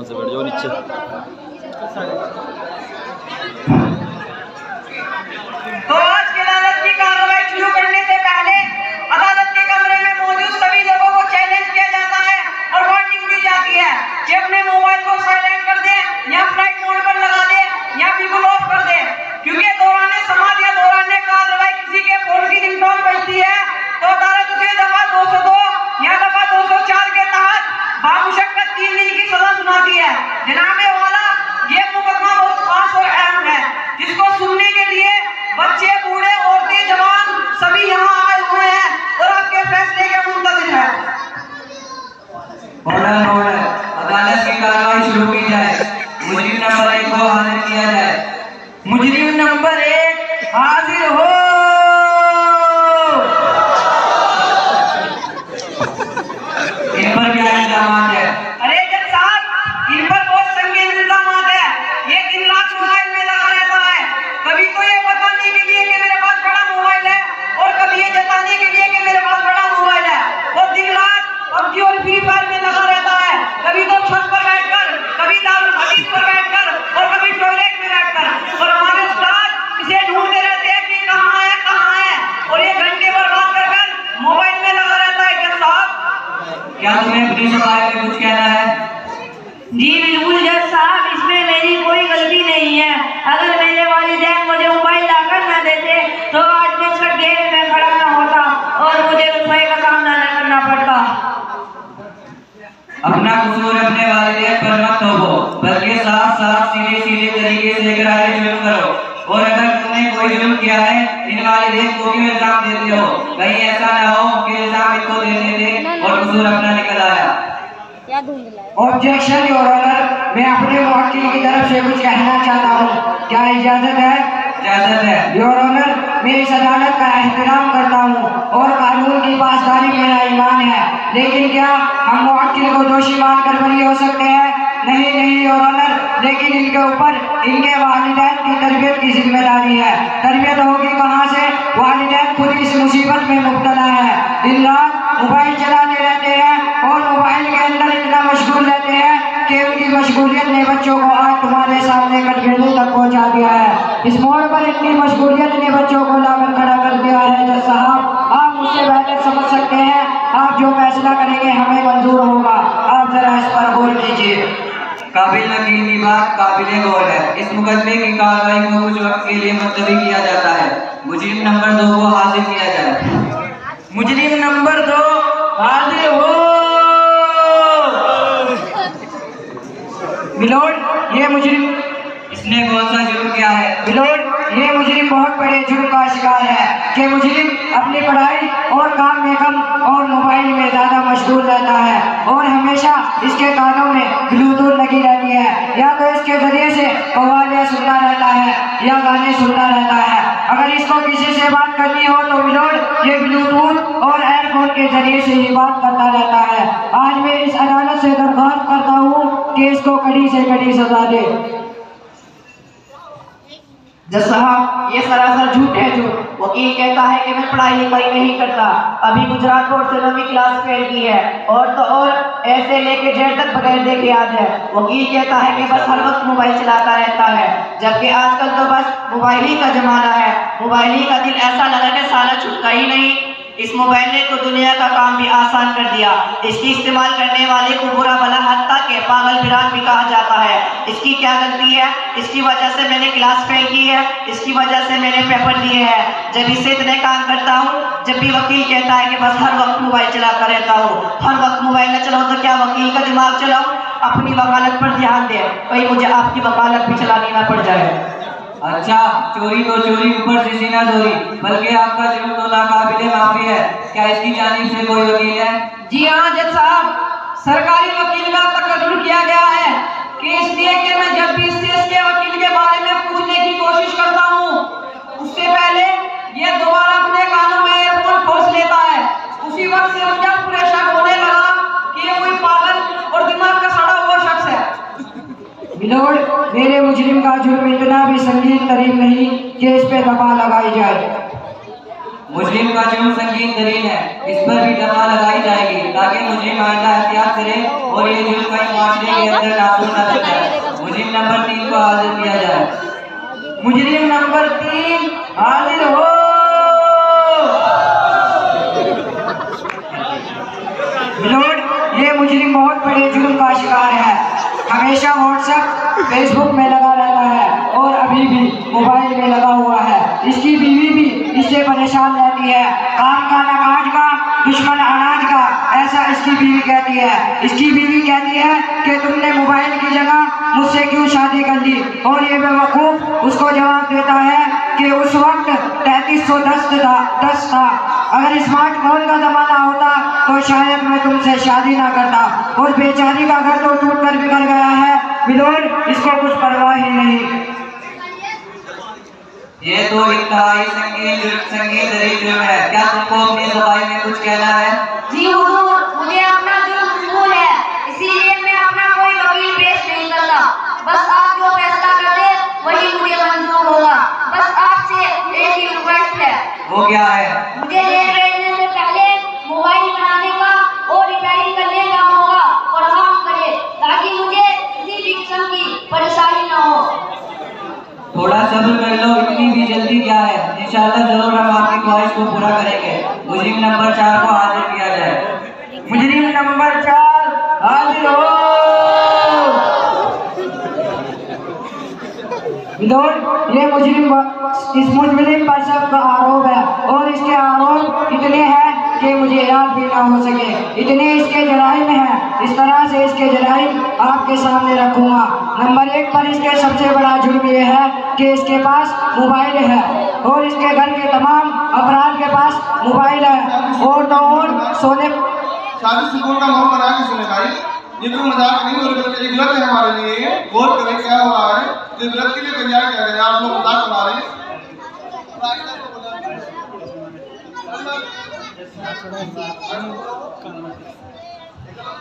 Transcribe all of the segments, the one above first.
आराम से बैठ जाओ नीचे। तो आज की अदालत की कार्रवाई शुरू करने से पहले अदालत के कमरे में मौजूद सभी लोगों को चैलेंज किया जाता है और वार्निंग दी जाती है कि अपने मोबाइल को साइलेंट कर दे या फ्लाइट मोड पर लगा दे या बिल्कुल ऑफ कर दे, क्योंकि दौरान समाअत या दौरान कार्रवाई किसी के फोन की रिंगटोन बजती है तो अदालत उसे दफा 202 या दफा 204 के तहत बामुशक्कत 3 दिन की सजा सुनाती है। जनाबे वाला, ये मुकदमा बहुत खास और अहम है जिसको सुनने के लिए बच्चे, बूढ़े, औरतें, जवान सभी यहाँ आए हुए हैं और आपके फैसले के मुंतजिर हैं। ऑर्डर, अदालत की कार्रवाई शुरू की जाए। मुजरिम नंबर 1 को हाजिर किया जाए। मुजरिम नंबर 1 हाजिर हो। इन पर क्या इल्जाम है? अरे जज साहब, इन पर बहुत संगीन इल्जाम है। ये दिन रात मोबाइल में लगा रहता है, कभी तो ये बताने के लिए कि मेरे पास बड़ा मोबाइल है और कभी ये जताने के लिए कि मेरे पास बड़ा मोबाइल है, और दिन रात पबजी और फ्री फायर में लगा रहता है, कभी तो छत पर बैठकर, कभी दारुल हदीस पर बैठकर और कभी टॉयलेट में बैठकर, और हमारे उस्ताद इसे ढूंढते रहते हैं कि कहाँ है, और ये घंटे बर्बाद कर मोबाइल में लगा रहता है। जज साहब, क्या तुम्हें अपनी सफाई में कुछ कहना है? जी बिल्कुल जज साहब, इसमें मेरी कोई गलती नहीं है। अगर मेरे वालिदैन मुझे मोबाइल लाकर न देते तो आज मैं इस घेरे में खड़ा न होता और मुझे रुसवाई का सामना न करना पड़ता। अपना कसूर अपने वालिदैन पर मत थोपो, बल्कि साफ साफ सीधे सीधे तरीके से इकरार जुर्म करो। और अगर तुमने कोई जुर्म किया है, इन वालिदैन को क्यों इल्जाम देते हो? कहीं ऐसा ना हो कि इल्जाम इनको देते थे और कसूर अपना निकल आया। ऑब्जेक्शन योर ऑनर, मैं अपने वकील की तरफ से कुछ कहना चाहता हूँ, क्या इजाजत है? इजाजत है। योर ऑनर, मैं इस अदालत का एहतराम करता हूँ और कानून की पासदारी मेरा ईमान है, लेकिन क्या हम वकील को दोषी मानकर बरी हो सकते हैं? नहीं योर ऑनर, लेकिन इनके ऊपर इनके वालिदैन की तरबियत की जिम्मेदारी है। तरबियत होगी कहाँ से? वालिदैन खुद इस मुसीबत में मुब्तला है, दिन रात मोबाइल चलाते रहते हैं और मोबाइल के अंदर इतना मशगूल रहते हैं कि उनकी मशगूलियत ने बच्चों को आज तुम्हारे सामने कटघरे तक पहुंचा दिया है। इस मोड़ पर इतनी मशगूलियत ने बच्चों को लाकर खड़ा कर दिया है। जज साहब, आप मुझसे बेहतर समझ सकते हैं, आप जो फैसला करेंगे हमें मंजूर होगा। आप जरा इस पर गौर कीजिए। काबिल वकील की बात काबिल गौर है। इस मुकदमे की कार्रवाई को कुछ वक्त के लिए मुलतवी किया जाता है। मुजरिम नंबर 2 को हाजिर किया जाए। मुजरिम नंबर 2 हाजिर हो। मिलोड, ये मुजरिम इसने कौन सा जुर्म किया है? मिलोड, ये मुजरिम बहुत बड़े जुर्म का शिकार है कि मुजरिम अपनी पढ़ाई और काम में कम और मोबाइल में ज़्यादा मशगूल रहता है और हमेशा इसके कानों में ब्लूटूथ लगी रहती है, या तो इसके जरिए से कव्वालियाँ सुनता रहता है या गाने सुनता रहता है। अगर इसको किसी से बात करनी हो तो मिलोड ये ब्लूटूथ और एयरफोन के जरिए से ही बात करता रहता है। आज मैं इस अदालत से दरख्वास्त करता हूँ कि इसको कड़ी से कड़ी सजा दे। जज साहब, ये सरासर झूठ है। झूठ वकील कहता है कि मैं पढ़ाई लिखाई नहीं करता, अभी गुजरात बोर्ड से 9वीं क्लास फेल की है और तो और ऐसे लेके जेल तक बगैर देखे याद है। वकील कहता है कि बस हर वक्त मोबाइल चलाता रहता है, जबकि आजकल तो बस मोबाइल ही का जमाना है। मोबाइल ही का दिल ऐसा लगा कि साला छुटका ही नहीं। इस मोबाइल ने तो दुनिया का काम भी आसान कर दिया। इसकी इस्तेमाल करने वाले को बुरा भला हत्ता के पागल फिरान भी कहा जाता है। इसकी क्या गलती है? इसकी वजह से मैंने क्लास फेल की है, इसकी वजह से मैंने पेपर दिए हैं। जब इससे इतने काम करता हूँ, जब भी वकील कहता है कि बस हर वक्त मोबाइल चलाता रहता हूँ, हर वक्त मोबाइल न चलाओ तो क्या वकील का दिमाग चलाओ? अपनी वकालत पर ध्यान दे, कहीं मुझे आपकी वकालत भी चलानी ना पड़ जाए। अच्छा, चोरी तो चोरी, ऊपर से सीना चोरी, बल्कि आपका जुर्म तो नाकाबिले माफी है। क्या इसकी जानिब से कोई वकील है? जी हाँ जज साहब, सरकारी वकील का तकर्रुर किया गया है कि इसलिए कि मैं जब भी इसके वकील के बारे में पूछने की कोशिश करता हूँ, उससे पहले ये दोबारा अपने कानों में एयरफोन खोस लेता है। उसी वक्त से मुझे पूरे शक होने लगा कि ये कोई पागल और दिमाग का सड़ा हुआ शख्स है। मिलोड, मेरे मुजरिम का जुर्म इतना भी संगीन तरीन नहीं कि इस पे दफा लगाई जाए। मुजरिम का जुर्म संगीन तरीन है, इस पर भी दफा लगाई जाएगी ताकि मुजरिम आइंदा एहतियात करे और ये जुर्म कहीं माशरे के अंदर नासूर न रह जाए। मुजरिम नंबर 3 को हाजिर किया जाए। मुजरिम नंबर 3 हाजिर हो। मिलोड, ये मुजरिम बहुत बड़े जुर्म का शिकार है। हमेशा व्हाट्सएप फेसबुक में लगा रहता है और अभी भी मोबाइल में लगा हुआ है। इसकी बीवी भी इससे परेशान रहती है। काम का न काज का, दुश्मन अनाज का, ऐसा इसकी बीवी कहती है। इसकी बीवी कहती है कि तुमने मोबाइल की जगह मुझसे क्यों शादी कर ली, और ये बेवकूफ़ उसको जवाब देता है कि उस वक्त 3310 था। अगर स्मार्टफोन का ज़माना होता तो शायद मैं तुमसे शादी ना करता। और बेचारी का घर तो टूट कर बिगड़ गया है मिलोड, इसको कुछ परवाह ही नहीं। ये तो इंतहाई संगीन जुर्म है। क्या तुमको अपनी ज़बान में कुछ कहना है? जी हुजूर, मुझे अपना जुर्म कबूल है, इसीलिए मैं अपना कोई वकील पेश नहीं करता। बस आप जो फैसला कर दे वही मुझे मंजूर होगा। बस आपसे एक ही रिक्वेस्ट है। वो क्या है? मुझे रेल भेजने से पहले मोबाइल बनाने का और रिपेयरिंग करने का मौका फराहम करे ताकि मुझे किसी भी किस्म की परेशानी न हो। थोड़ा सब्र कर लो, इतनी भी जल्दी क्या है। इंशाअल्लाह जरूर हम आपकी ख्वाहिश को पूरा करेंगे। मुजरिम नंबर 4 को हाजिर किया जाए। मुजरिम नंबर 4 हाजिर हो। ये मुजरिम इस मुजरिम पर सब का आरोप है और इसके आरोप इतने हैं कि मुझे याद भी ना हो सके। इतने इसके जराइम हैं, इस तरह से इसके जराइम आपके सामने रखूंगा। नंबर 1 पर इसके सबसे बड़ा जुर्म ये है कि इसके पास मोबाइल है और इसके घर के तमाम अफराद के पास मोबाइल है। और तो और सोने शादी सुकून का माहौल बना के सुने भाई, ये कोई मजाक नहीं हो रही, बल्कि गलत है हमारे लिए। गौर करें क्या हो रहा है, ये गलत के लिए तैयार किया गया। आप लोग मजाक बना रहे हैं।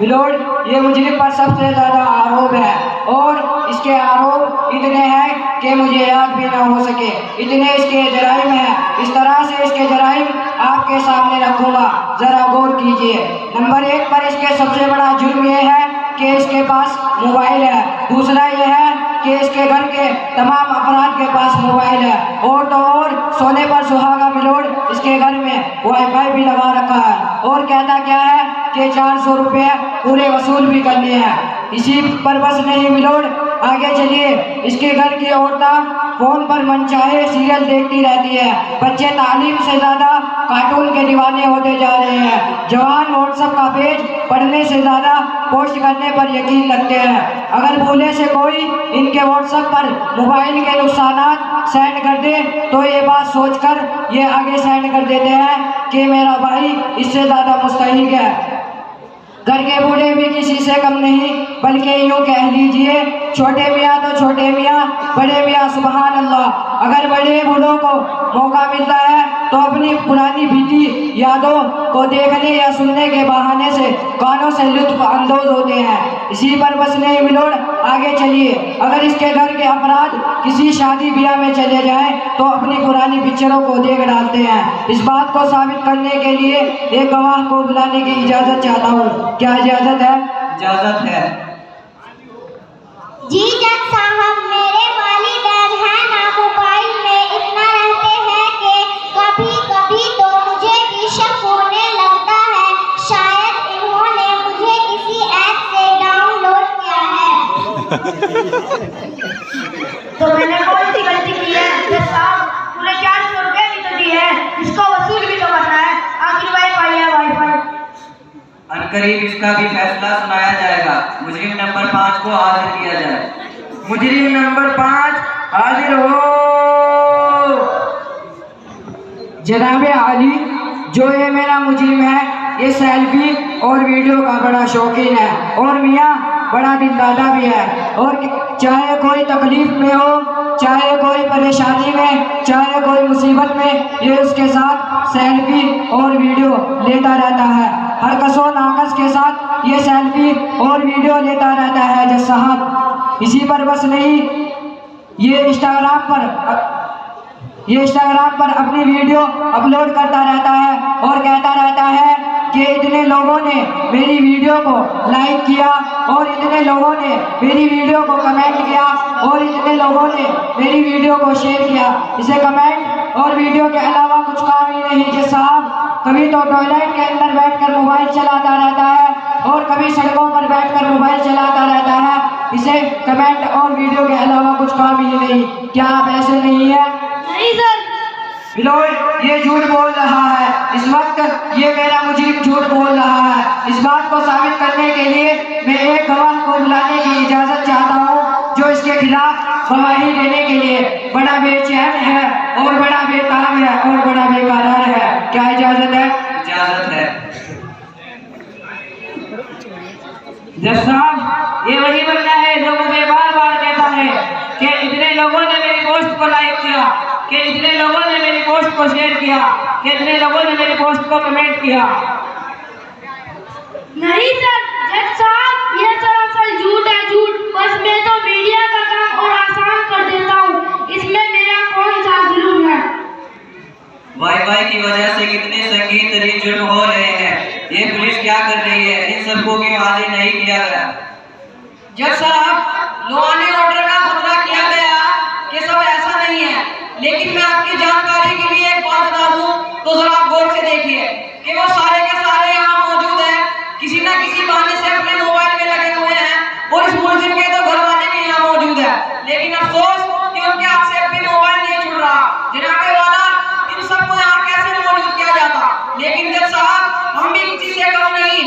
मिलोड, ये मुजरिम पर सबसे ज़्यादा आरोप है और इसके आरोप इतने हैं कि मुझे याद भी ना हो सके। इतने इसके जराइम हैं, इस तरह से इसके जराइम आपके सामने रखूंगा, ज़रा गौर कीजिए। नंबर 1 पर इसके सबसे बड़ा जुर्म ये है कि इसके पास मोबाइल है। दूसरा ये है कि इसके घर के तमाम अफराद के पास मोबाइल है। और तो और सोने पर सुहागा मिलोड, इसके घर में वाईफाई भी लगा रखा है और कहता क्या है कि 400 रुपये पूरे वसूल भी करने हैं। इसी पर बस नहीं मिलोड, आगे चलिए। इसके घर की औरतें फोन पर मनचाहे सीरियल देखती रहती है। बच्चे तालीम से ज़्यादा कार्टून के दीवाने होते जा रहे हैं। जवान व्हाट्सएप का पेज पढ़ने से ज़्यादा पोस्ट करने पर यकीन रखते हैं। अगर भूले से कोई इनके व्हाट्सएप पर मोबाइल के नुकसानात सेंड कर दे तो ये बात सोचकर ये आगे सेंड कर देते हैं कि मेरा भाई इससे ज़्यादा मुस्तहिक है। घर के बूढ़े भी किसी से कम नहीं, बल्कि यूँ कह लीजिए छोटे मियाँ तो छोटे मियाँ, बड़े मियाँ सुबहान अल्लाह। अगर बड़े बूढ़ों को मौका मिलता है तो अपनी पुरानी बीती यादों को देखने या सुनने के बहाने से कानों से लुत्फ अंदोज होते हैं। इसी पर बस नहीं मिलोड, आगे चलिए। अगर इसके घर के अफराद किसी शादी ब्याह में चले जाएं तो अपनी पुरानी पिक्चरों को देख डालते हैं। इस बात को साबित करने के लिए एक गवाह को बुलाने की इजाज़त चाहता हूँ। क्या इजाज़त है? इजाजत है। जी जज साहब, मेरे वालिदैन हैं ना मोबाइल में इतना रहते हैं कि कभी कभी तो मुझे भी शक होने लगता है शायद इन्होंने मुझे किसी ऐप से डाउनलोड किया है। तो मैंने कौन सी गलती की है जज साहब? पूरे 400 रुपये भी तो दिए हैं, इसको वसूल भी तो करना है। आखिर वाईफाई है वाईफाई। अनकरीब इसका भी फैसला सुनाया जाएगा। मुजरिम नंबर 5 को हाजिर किया जाए। मुजरिम नंबर 5 हाजिर हो। जनाबे आली, जो ये मेरा मुजरिम है ये सेल्फी और वीडियो का बड़ा शौकीन है और मियाँ बड़ा दिलदादा भी है। और चाहे कोई तकलीफ में हो, चाहे कोई परेशानी में, चाहे कोई मुसीबत में, ये उसके साथ सेल्फी और वीडियो लेता रहता है। हर कसो नाकस के साथ ये सेल्फी और वीडियो लेता रहता है जज साहब। इसी पर बस नहीं, ये इंस्टाग्राम पर ये इंस्टाग्राम पर अपनी वीडियो अपलोड करता रहता है और कहता रहता है कि इतने लोगों ने मेरी वीडियो को लाइक किया और इतने लोगों ने मेरी वीडियो को कमेंट किया और इतने लोगों ने मेरी वीडियो को शेयर किया। इसे कमेंट और वीडियो के अलावा कुछ काम ही नहीं कि साहब कभी तो टॉयलेट के अंदर बैठकर मोबाइल चलाता रहता है और कभी सड़कों पर बैठकर मोबाइल चलाता रहता है। इसे कमेंट और वीडियो के अलावा कुछ काम ही नहीं। क्या आप ऐसे नहीं है? नहीं सर। बिलोय ये झूठ बोल रहा है। इस वक्त ये मेरा मुजरिम झूठ बोल रहा है। इस बात को साबित करने के लिए मैं एक गवाह को बुलाने की इजाजत चाहता हूँ जो इसके खिलाफ गवाही देने के लिए बड़ा बेचैन है और बड़ा बेताब है और बड़ा बेकरार है। क्या इजाजत है? इजाजत है। जज साहब ये वही बंदा है जो मुझे बार बार कहता है कि इतने लोगों ने मेरी पोस्ट को लाइक किया, कि इतने लोगों ने मेरी पोस्ट को शेयर किया, कि इतने लोगों ने मेरी पोस्ट को कमेंट किया। नहीं सर, जज साहब ये सरासर झूठ है, झूठ। बस मैं तो मीडिया का काम और आसान कर देता हूँ, इसमें मेरा कौन सा जुल्म है? वाईफाई की वजह से कितने संगीन तरीन जुर्म हो रहे हैं। ये पुलिस क्या कर रही है? इन सबको क्यों हाजिर नहीं किया गया? जज साहब लॉ एंड ऑर्डर का खतरा किया गया कि सब ऐसा नहीं है, लेकिन मैं आपकी जानकारी के लिए एक बात बता दूं तो जरा आप गौर से देखिए कि वो सारे के सारे यहाँ मौजूद हैं, किसी न किसी बहाने से अपने मोबाइल में लगे हुए हैं और इस मुलजिम के तो घर वाले भी यहाँ मौजूद है, लेकिन अफसोस कि उनके हाथ से अपनी मोबाइल नहीं छूट रहा। जनाब वाला इन सबको यहाँ कैसे मौजूद किया जाता? लेकिन जज साहब हम भी किसी से कम नहीं,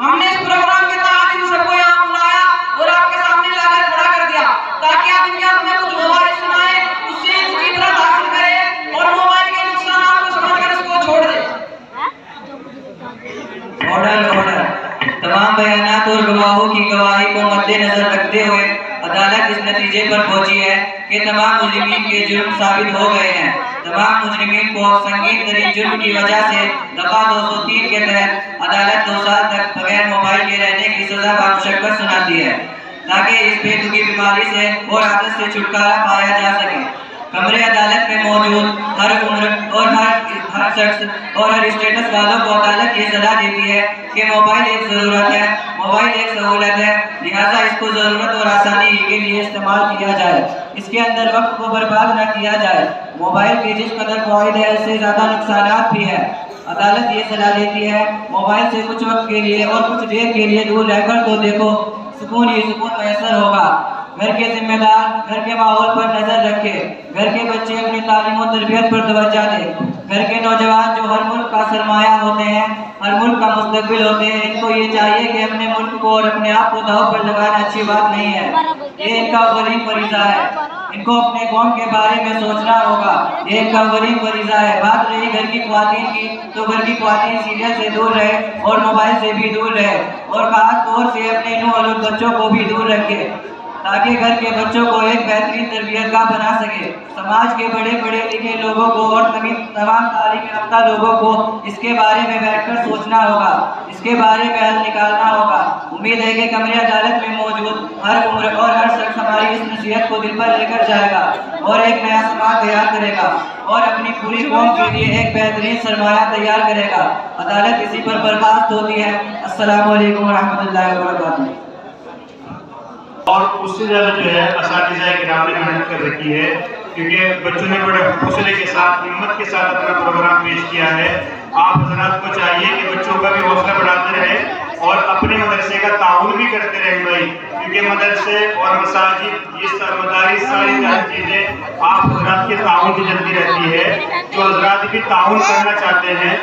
हमने इस प्रोग्राम के तहत इन सबको यहाँ बुलाया और आपके सामने लाकर खड़ा कर दिया ताकि आप इनके हाथ में कुछ मोबाइल सुनाए, उससे कुछ इबरत हासिल करें और मोबाइल के नुकसानात को समझकर इसको छोड़ दे। ऑर्डर। तमाम बयानात और गवाहों की गवाही को मद्देनजर रखते हुए अदालत इस नतीजे पर पहुंची है कि तमाम मुजरिमीन के जुर्म साबित हो गए हैं। तमाम मुजरिमीन को संगीन तरीन जुर्म की वजह से दफा 203 के तहत अदालत 2 साल तक बगैर मोबाइल के रहने की सजा बामुशक्कत सुनाती है ताकि इस बेतुकी बीमारी से और आदत से छुटकारा पाया जा सके। कमरे अदालत में मौजूद हर उम्र और हर शख्स और हर स्टेटस वालों को अदालत ये सलाह देती है कि मोबाइल एक ज़रूरत है, मोबाइल एक सहूलत है, लिहाजा इसको ज़रूरत और आसानी के लिए इस्तेमाल किया जाए। इसके अंदर वक्त को बर्बाद न किया जाए। मोबाइल के जिस कदर फ़ायदे हैं उससे ज़्यादा नुकसानात भी है। अदालत ये सलाह देती है मोबाइल से कुछ वक्त के लिए और कुछ देर के लिए दूर रहकर तो देखो, सुकून ही सुकून मैसर होगा। घर के जिम्मेदार घर के माहौल पर नजर रखे, घर के बच्चे अपनी तालीम और तरबियत पर तवज्जो दें। घर के नौजवान जो हर मुल्क का सरमाया होते हैं, हर मुल्क का मुस्तकबिल होते हैं, इनको ये चाहिए कि अपने मुल्क को और अपने आप को दांव पर लगाना अच्छी बात नहीं है। ये इनका अव्वलीन फरीज़ा है। इनको अपने कौम के बारे में सोचना होगा, ये इनका अव्वलीन फरीज़ा है। बात रही घर की ख्वातीन की, तो घर की ख्वातीन सीरियल से दूर रहे और मोबाइल से भी दूर रहे और खास तौर से अपने नूह और बच्चों को भी दूर रखे ताकि घर के बच्चों को एक बेहतरीन तरबियतगाह बना सके। समाज के बड़े बड़े लिखे लोगों को और तमाम तालीम याफ्ता लोगों को इसके बारे में बैठकर सोचना होगा, इसके बारे में हल निकालना होगा। उम्मीद है कि कमरे अदालत में मौजूद हर उम्र और हर शख्स हमारी इस नसीहत को दिल पर लेकर जाएगा और एक नया समाज तैयार करेगा और अपनी पूरी कौम के लिए एक बेहतरीन सरमाया तैयार करेगा। अदालत इसी पर बर्खास्त होती है। अस्सलामु अलैकुम रहमतुल्लाहि व बरकातुहू। और उससे ज़्यादा जो है असातिज़ा किराम ने मेहनत कर रखी है, क्योंकि बच्चों ने बड़े हौसले के साथ हिम्मत के साथ अपना प्रोग्राम पेश किया है। आप हज़रात को चाहिए कि बच्चों का भी हौसला बढ़ाते रहें और अपने मदरसे का ताउन भी करते रहें भाई, क्योंकि मदरसे और मसाजिद ये मदारिस सारी चीज़ें आप हज़रात के ताउन की जल्दी रहती है। जो हज़रात भी ताउन करना चाहते हैं